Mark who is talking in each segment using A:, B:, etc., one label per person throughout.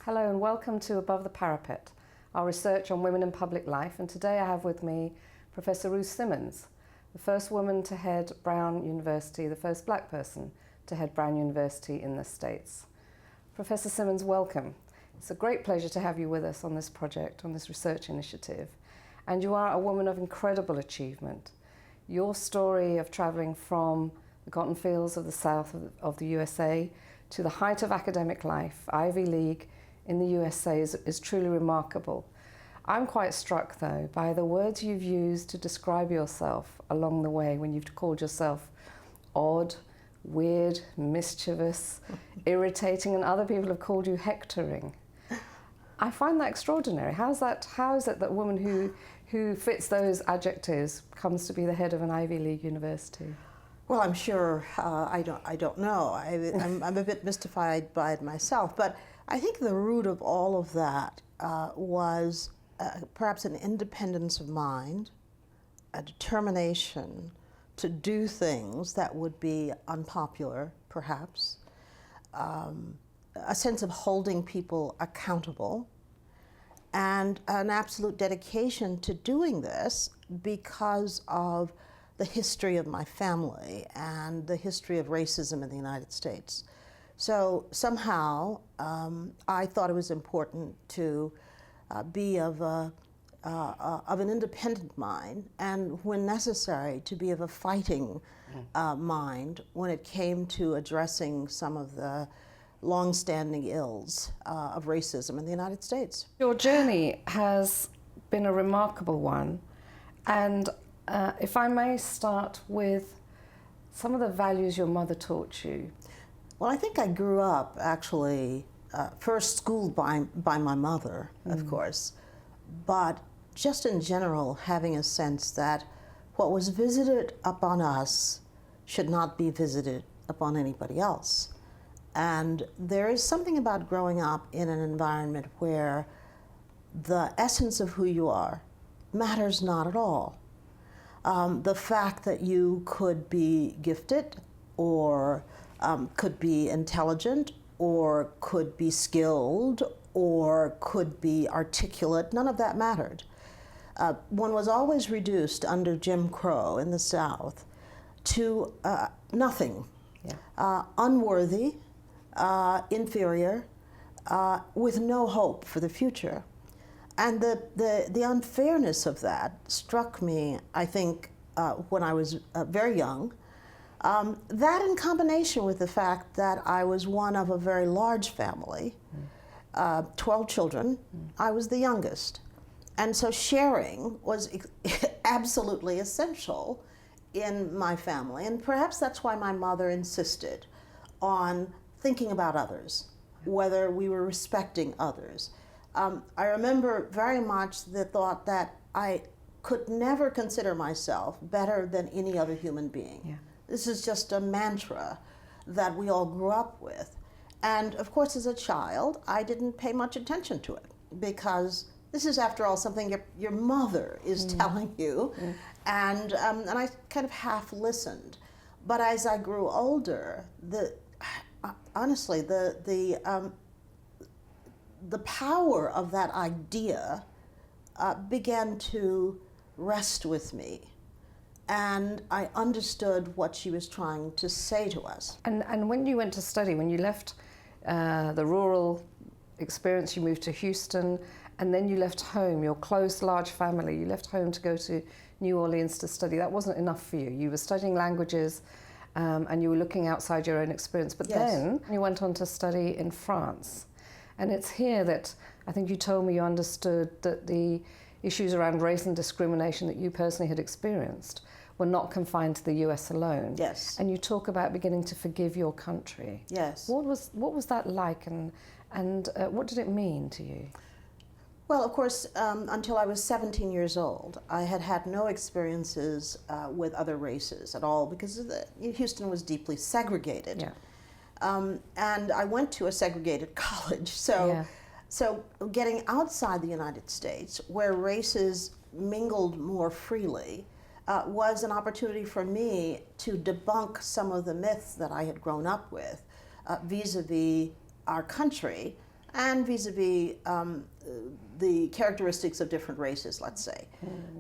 A: Hello and welcome to Above the Parapet, our research on women in public life. And today I have with me Professor Ruth Simmons, the first woman to head Brown University, the first black person to head Brown University in the States. Professor Simmons, welcome. It's a great pleasure to have you with us on this project, on this research initiative. And you are a woman of incredible achievement. Your story of traveling from the cotton fields of the south of the USA to the height of academic life, Ivy League, in the USA is truly remarkable. I'm quite struck though by the words you've used to describe yourself along the way when you've called yourself odd, weird, mischievous, irritating, and other people have called you hectoring. I find that extraordinary. How is it that a woman who fits those adjectives comes to be the head of an Ivy League university?
B: Well, I'm sure, I don't know. I'm a bit mystified by it myself, but I think the root of all of that was perhaps an independence of mind, a determination to do things that would be unpopular, perhaps, a sense of holding people accountable, and an absolute dedication to doing this because of the history of my family and the history of racism in the United States. So somehow I thought it was important to be of an independent mind, and when necessary to be of a fighting mind when it came to addressing some of the long-standing ills of racism in the United States.
A: Your journey has been a remarkable one, and if I may start with some of the values your mother taught you.
B: Well, I think I grew up actually first schooled by my mother, of course, but just in general having a sense that what was visited upon us should not be visited upon anybody else. And there is something about growing up in an environment where the essence of who you are matters not at all. The fact that you could be gifted or could be intelligent or could be skilled or could be articulate, none of that mattered. One was always reduced under Jim Crow in the South to nothing, unworthy, inferior, with no hope for the future. And the unfairness of that struck me, I think, when I was very young. That in combination with the fact that I was one of a very large family, 12 children, I was the youngest. And so sharing was absolutely essential in my family. And perhaps that's why my mother insisted on thinking about others, whether we were respecting others. I remember very much the thought that I could never consider myself better than any other human being.
A: Yeah.
B: This is just a mantra that we all grew up with. And of course, as a child, I didn't pay much attention to it because this is, after all, something your mother is telling you. And I kind of half listened. But as I grew older, honestly, the power of that idea began to rest with me. And I understood what she was trying to say to us.
A: And when you went to study, when you left the rural experience, you moved to Houston, and then you left home, your close, large family, you left home to go to New Orleans to study. That wasn't enough for you. You were studying languages, and you were looking outside your own experience. But then you went on to study in France. And it's here that I think you told me you understood that the issues around race and discrimination that you personally had experienced were not confined to the US alone.
B: Yes.
A: And you talk about beginning to forgive your country.
B: Yes.
A: What was that like, and what did it mean to you?
B: Well, of course, until I was 17 years old, I had had no experiences with other races at all because Houston was deeply segregated.
A: Yeah.
B: And I went to a segregated college, so getting outside the United States, where races mingled more freely, was an opportunity for me to debunk some of the myths that I had grown up with vis-a-vis our country and vis-a-vis the characteristics of different races, let's say.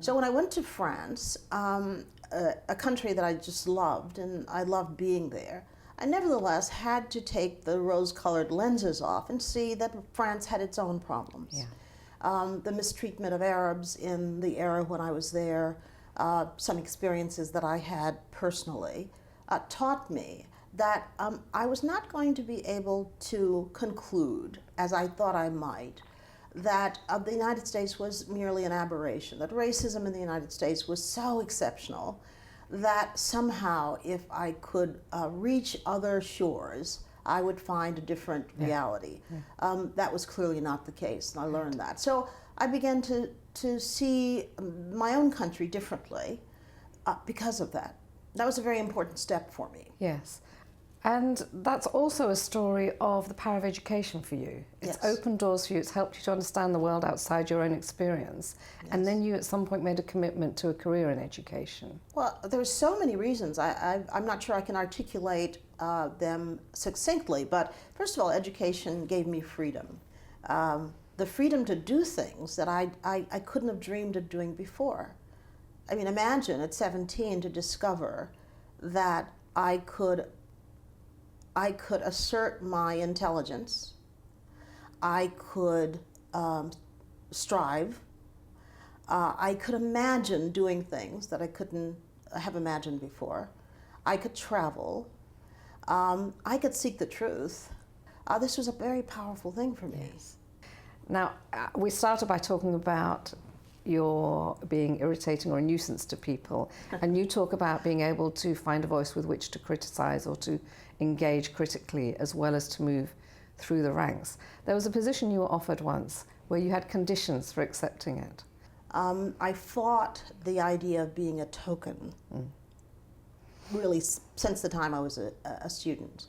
B: So when I went to France, a country that I just loved, and I loved being there, I nevertheless had to take the rose-colored lenses off and see that France had its own problems.
A: Yeah.
B: The mistreatment of Arabs in the era when I was there, some experiences that I had personally, taught me that I was not going to be able to conclude, as I thought I might, that the United States was merely an aberration, that racism in the United States was so exceptional that somehow if I could reach other shores, I would find a different reality. Yeah. That was clearly not the case, and I learned that. So I began to see my own country differently because of that. That was a very important step for me.
A: Yes. And that's also a story of the power of education for you. It's
B: Yes.
A: opened doors for you, it's helped you to understand the world outside your own experience.
B: Yes.
A: And then you at some point made a commitment to a career in education.
B: Well, there's so many reasons. I'm not sure I can articulate them succinctly, but first of all, education gave me freedom. The freedom to do things that I couldn't have dreamed of doing before. I mean, imagine at 17 to discover that I could assert my intelligence, I could strive, I could imagine doing things that I couldn't have imagined before, I could travel, I could seek the truth. This was a very powerful thing for me.
A: Yes. Now, we started by talking about your being irritating or a nuisance to people, and you talk about being able to find a voice with which to criticize or to engage critically as well as to move through the ranks. There was a position you were offered once where you had conditions for accepting it.
B: I fought the idea of being a token, really since the time I was a student.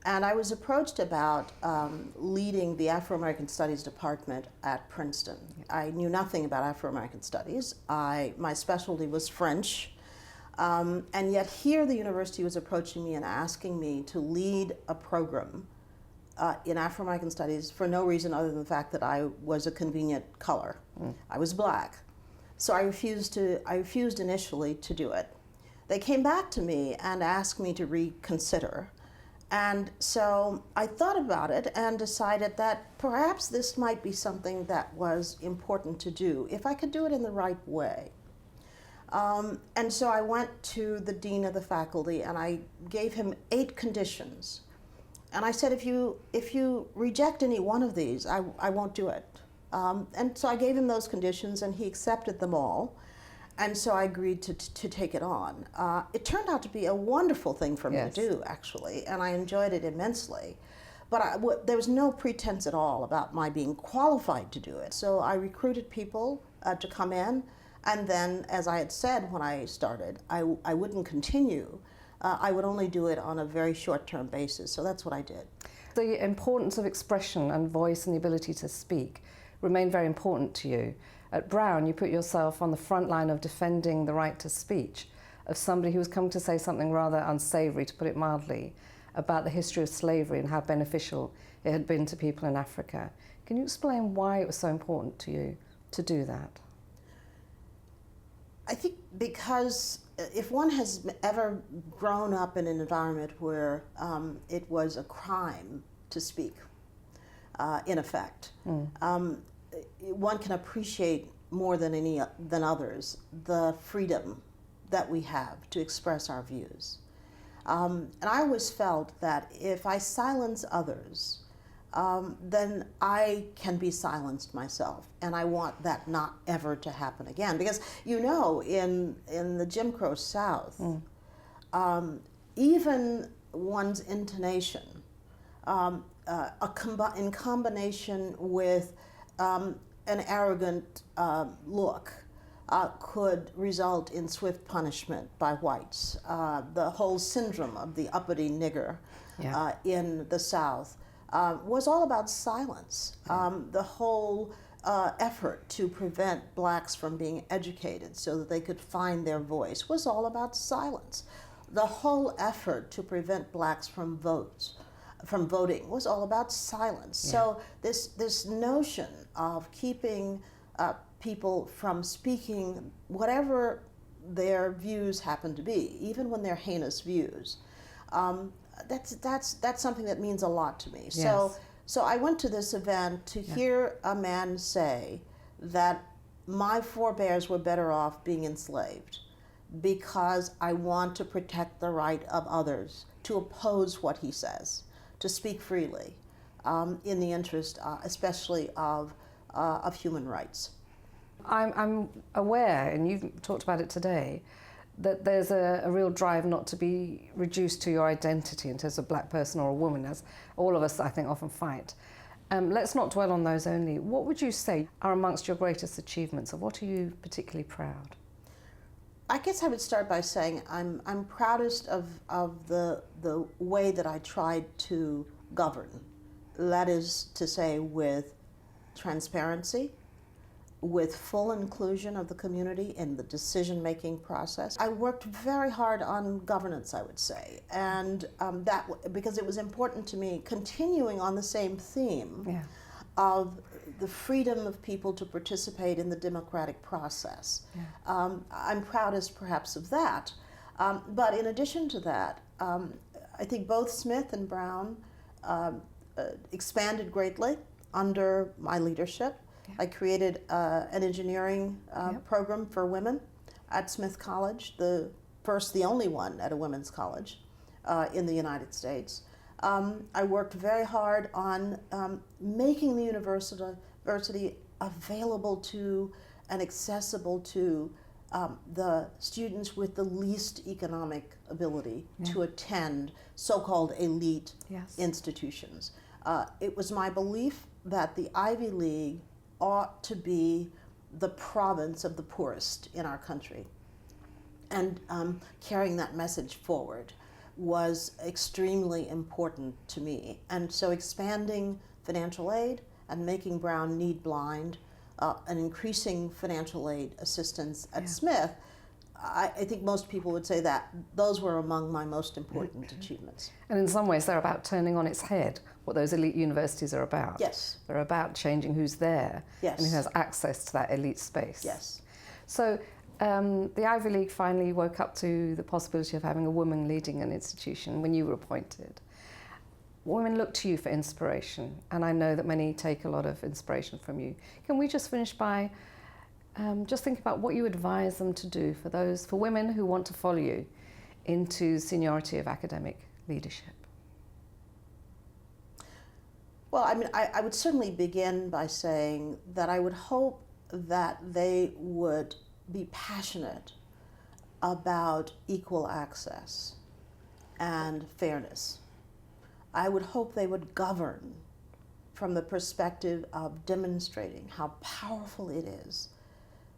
B: And I was approached about leading the Afro-American Studies department at Princeton. I knew nothing about Afro-American Studies. My specialty was French. And yet here the university was approaching me and asking me to lead a program in Afro-American Studies for no reason other than the fact that I was a convenient color. I was black. So I refused initially to do it. They came back to me and asked me to reconsider. And so I thought about it and decided that perhaps this might be something that was important to do if I could do it in the right way. And so I went to the dean of the faculty and I gave him 8 conditions. And I said, if you reject any one of these, I won't do it. And so I gave him those conditions and he accepted them all. And so I agreed to take it on. It turned out to be a wonderful thing for me to do, actually, and I enjoyed it immensely. But there was no pretense at all about my being qualified to do it. So I recruited people to come in, and then, as I had said when I started, I wouldn't continue. I would only do it on a very short-term basis, so that's what I did.
A: The importance of expression and voice and the ability to speak remained very important to you. At Brown, you put yourself on the front line of defending the right to speech of somebody who was coming to say something rather unsavory, to put it mildly, about the history of slavery and how beneficial it had been to people in Africa. Can you explain why it was so important to you to do that?
B: I think because if one has ever grown up in an environment where it was a crime to speak, in effect, one can appreciate more than others the freedom that we have to express our views. And I always felt that if I silence others, then I can be silenced myself, and I want that not ever to happen again. Because in the Jim Crow South, even one's intonation, in combination with an arrogant look, could result in swift punishment by whites. The whole syndrome of the uppity nigger in the South was all about silence. The whole effort to prevent blacks from being educated so that they could find their voice was all about silence. The whole effort to prevent blacks from from voting was all about silence. Yeah. So this notion of keeping people from speaking whatever their views happen to be, even when they're heinous views, that's something that means a lot to me. Yes. So I went to this event to hear a man say that my forebears were better off being enslaved because I want to protect the right of others to oppose what he says, to speak freely, in the interest, especially of human rights.
A: I'm aware, and you've talked about it today, that there's a real drive not to be reduced to your identity in terms of black person or a woman, as all of us, I think, often fight. Let's not dwell on those only. What would you say are amongst your greatest achievements, or what are you particularly proud?
B: I guess I would start by saying I'm proudest of the way that I tried to govern. That is to say, with transparency, with full inclusion of the community in the decision-making process. I worked very hard on governance, I would say, and that because it was important to me, continuing on the same theme of the freedom of people to participate in the democratic process. Yeah. I'm proudest perhaps of that, but in addition to that, I think both Smith and Brown expanded greatly under my leadership. Yeah. I created an engineering program for women at Smith College, the only one at a women's college in the United States. I worked very hard on making the university available to and accessible to the students with the least economic ability to attend so-called elite institutions. It was my belief that the Ivy League ought to be the province of the poorest in our country. And carrying that message forward was extremely important to me. And so expanding financial aid and making Brown need blind and increasing financial aid assistance at Smith, I think most people would say that those were among my most important achievements.
A: And in some ways they're about turning on its head what those elite universities are about.
B: Yes.
A: They're about changing who's there and who has access to that elite space.
B: Yes.
A: So the Ivy League finally woke up to the possibility of having a woman leading an institution when you were appointed. Women look to you for inspiration, and I know that many take a lot of inspiration from you. Can we just finish by just think about what you advise them to do for women who want to follow you into seniority of academic leadership?
B: Well, I mean, I would certainly begin by saying that I would hope that they would be passionate about equal access and fairness. I would hope they would govern from the perspective of demonstrating how powerful it is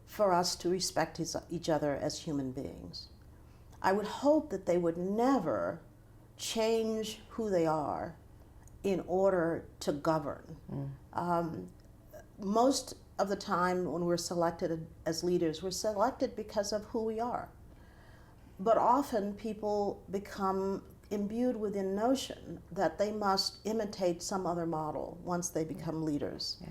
B: for us to respect each other as human beings. I would hope that they would never change who they are in order to govern. Most of the time when we're selected as leaders, we're selected because of who we are. But often people become imbued with the notion that they must imitate some other model once they become leaders. Yeah.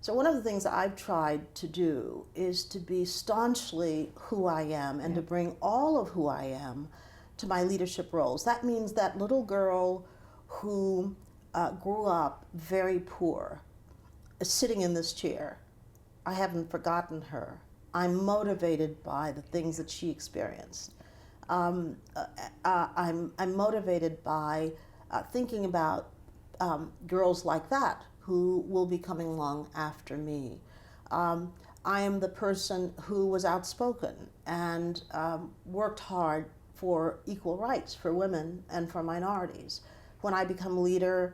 B: So one of the things I've tried to do is to be staunchly who I am and to bring all of who I am to my leadership roles. That means that little girl who grew up very poor, sitting in this chair, I haven't forgotten her. I'm motivated by the things that she experienced. I'm motivated by thinking about girls like that who will be coming along after me. I am the person who was outspoken and worked hard for equal rights for women and for minorities. When I become leader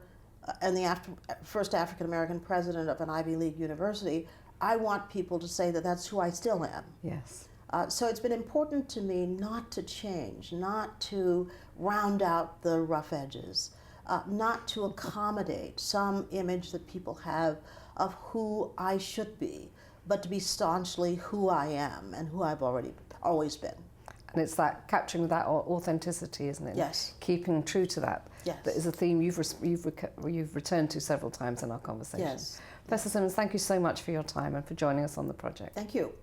B: and the first African American president of an Ivy League university, I want people to say that that's who I still am.
A: Yes.
B: So it's been important to me not to change, not to round out the rough edges, not to accommodate some image that people have of who I should be, but to be staunchly who I am and who I've always been.
A: And it's that capturing that authenticity, isn't it?
B: Yes.
A: Keeping true to that.
B: Yes.
A: That is a theme you've returned to several times in our conversation.
B: Yes.
A: Professor Simmons, thank you so much for your time and for joining us on the project.
B: Thank you.